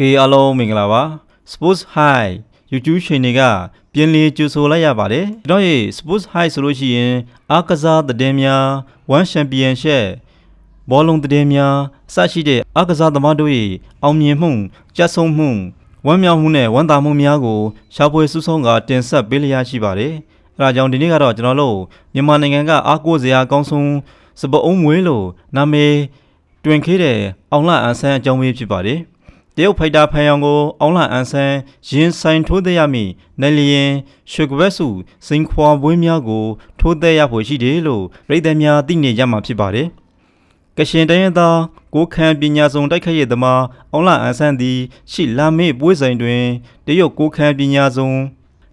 ကေအားလုံးမင်္ဂလာပါ Sports High YouTube channel ကပြင်လီကြိုဆိုလိုက်ရပါတယ်ကျွန်တော်ရဲ့ Sports High ဆိုလို့ရှိရင်အားကစားသတင်းများ One Championship ဘောလုံးသတင်းများစရှိတဲ့အားကစားသမားတို့ရဲ့အောင်မြင်မှုကြက်ဆုံးမှုဝမ်းမြောက်မှုနဲ့ဝမ်းသာမှုများကိုရှာဖွေစုဆောင်းကတင်ဆက်ပေးလျက်ရှိပါတယ်အဲဒါကြောင့်ဒီနေ့ကတော့ကျွန်တော်တို့မြန်မာနိုင်ငံကအားကိုးစရာအကောင်းဆုံးစပအုံးမွေးလို့နာမည်တွင်ခေးတဲ့အောင်လအန်ဆန်းအကြောင်းပေးဖြစ်ပါတယ်တရုတ်ဖိုက်တာဖန်ယောင်ကိုအောင်လအန်ဆန်းရင်ဆိုင်ထိုးသက်ရမည့်နယ်လျင်ရွှေကပတ်စုစိန်ခွာပွဲများကိုထိုးသက်ရဖို့ရှိတယ်လို့ပြည်သူများသိနေကြမှာဖြစ်ပါတယ်ကရှင်တိုင်းရသားကိုခံပညာစုံတိုက်ခိုက်ရသမားအောင်လအန်ဆန်းသည်ရှိလာမေ့ပွဲဆိုင်တွင်တရုတ်ကိုခံပညာစုံ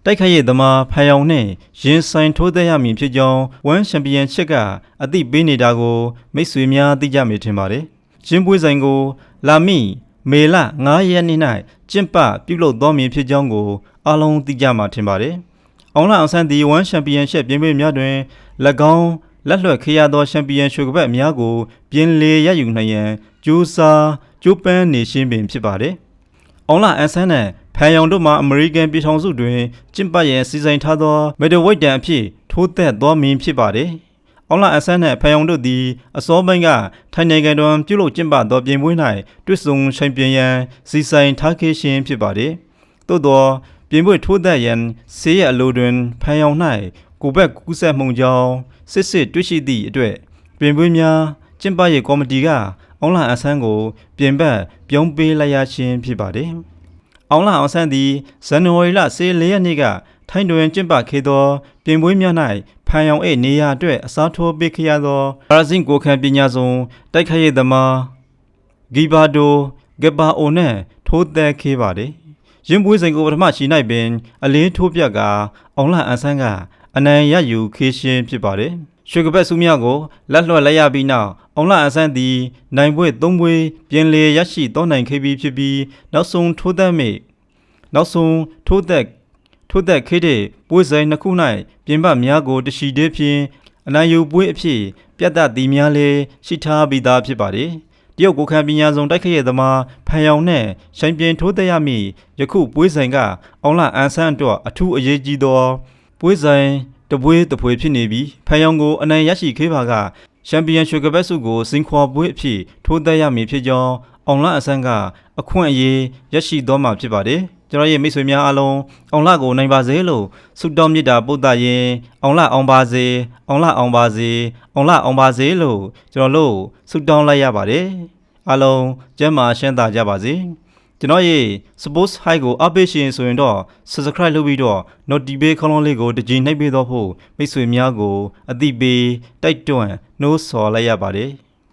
တိုက်ခိုက်ရသမားဖန်ယောင်နှင့်ရင်ဆိုင်ထိုးသက်ရမည်ဖြစ်ကြောင်းဝမ်ချန်ပီယံရှစ်ကအသိပေးနေတာကိုမိတ်ဆွေများသိကြမိထင်ပါတယ်ရင်းပွဲဆိုင်ကိုလာမီမေလ9ရက်နေ့၌ကျင့်ပပြုလုပ်သောမည်ဖြစ်ကြောင်းကိုအားလုံးသိကြမှာထင်ပါတယ်။အောင်လအောင်ဆန်းသည်ဝမ်ချန်ပီယံရှစ်ပြိုင်ပွဲများတွင်၎င်းလက်လွှတ်ခေရသောချန်ပီယံရွှေကပတ်များကိုပြင်လေရယူနိုင်ရန်ကြိုးပမ်းနေရှင်းပင်ဖြစ်ပါတယ်။အောင်လအောင်ဆန်းနှင့်ဖန်ယောင်တို့မှအမေရိကန်ပြည်ထောင်စုတွင်ကျင့်ပရန်စီစဉ်ထားသောမက်ဒယ်ဝိတ်တန်အဖြစ်ထိုးသက်သောမည်ဖြစ်ပါတယ်။အောင်လအဆန်းနှင့်ဖန်ယောင်တို့သည်အစောပိုင်းကထိုင်နိုင်ငံတွင်ပြုလုပ်ကျင်းပသောပြိုင်ပွဲ၌တွေ့ဆုံချန်ပီယံစီဆိုင်ထားခဲ့ခြင်းဖြစ်ပါတယ်။သို့သောပြိုင်ပွဲထိုးသက်ရန်ဆေးရအလိုတွင်ဖန်ယောင်၌ကိုဘက်ကူးဆက်မှုကြောင့်စစ်တွေ့ရှိသည့်အတွက်ပြိုင်ပွဲများကျင်းပရေးကော်မတီကအောင်လအဆန်းကိုပြင်ပပြောင်းပေးလိုက်ရခြင်းဖြစ်ပါတယ်။အောင်လအောင်ဆန်းသည်ဇန်နဝါရီလ14ရက်နေ့ကထိုင်းတွင်ကျင်းပခဲ့သောပြိုင်ပွဲများ၌ဖန်ယောင်နေရာအတွက်အစားထိုးပေးခဲ့ရသောဘရာဇင်ကိုခံပညာစုံတိုက်ခိုက်ရေးသမားဂီဘာဒိုဂက်ဘာအိုနဲ့ထိုးသက်ခဲ့ပါတယ်။ရင်းပွဲစဉ်ကိုပထမရှိ၌ပင်အလေးထိုးပြကအောင်လအန်ဆန်းကအနိုင်ရယူခေရှင်ဖြစ်ပါတယ်။ရွှေကပတ်စုများကိုလက်လွှတ်လိုက်ရပြီးနောက်အောင်လအန်ဆန်းသည်နိုင်ပွဲ3ပွဲပြင်လေရရှိသောနိုင်ခဲ့ပြီးဖြစ်ပြီးနောက်ဆုံးထိုးသက်ခေတဲ့ပွဲစဉ်နှစ်ခု၌ပြင်ပများကိုတရှိသေးဖြင့်အနိုင်ယူပွဲအဖြစ်ပြတ်သက်သည်များလည်းရှိထားပြီးသားဖြစ်ပါတယ်။တရုတ်ကိုခံပညာစုံတိုက်ခိုက်ရသမားဖန်ယောင်နှင့်ရှင်ပြင်းထိုးသက်ရမည့်ယခုပွဲစဉ်ကအောင်လအန်ဆန်းအတွက်အထူးအရေးကြီးသောပွဲစဉ်တပွဲဖြစ်နေပြီးဖန်ယောင်ကိုအနိုင်ရရှိခဲ့ပါကချန်ပီယံရွှေကပတ်စုကိုစင်ခွာပွဲအဖြစ်ထိုးသက်ရမည်ဖြစ်ကြောင်းအောင်လအန်ဆန်းကအခွင့်အရေးရရှိသောမှာဖြစ်ပါတယ်။ကျွန်တော်ရဲ့မိတ်ဆွေများအားလုံးအောင်လကိုနိုင်ပါစေလို့ဆုတောင်းမေတ္တာပို့သရင်အောင်လအောင်ပါစေအောင်လအောင်ပါစေအောင်လအောင်ပါစေလို့ကျွန်တော်တို့ဆုတောင်းလိုက်ရပါတယ်အားလုံးကျမ်းမာရှမ်းသာကြပါစေကျွန်တော်ရဲ့ Sports High ကိုအားပေးရှင်ဆိုရင်တော့ Subscribe လုပ်ပြီးတော့ Notification ခေါင်းလုံးလေးကိုတစ်ကြိမ်နှိပ်ပေးတော့ဖို့မိတ်ဆွေများကိုအသိပေးတိုက်တွန်းနှိုးဆော်လိုက်ရပါတယ်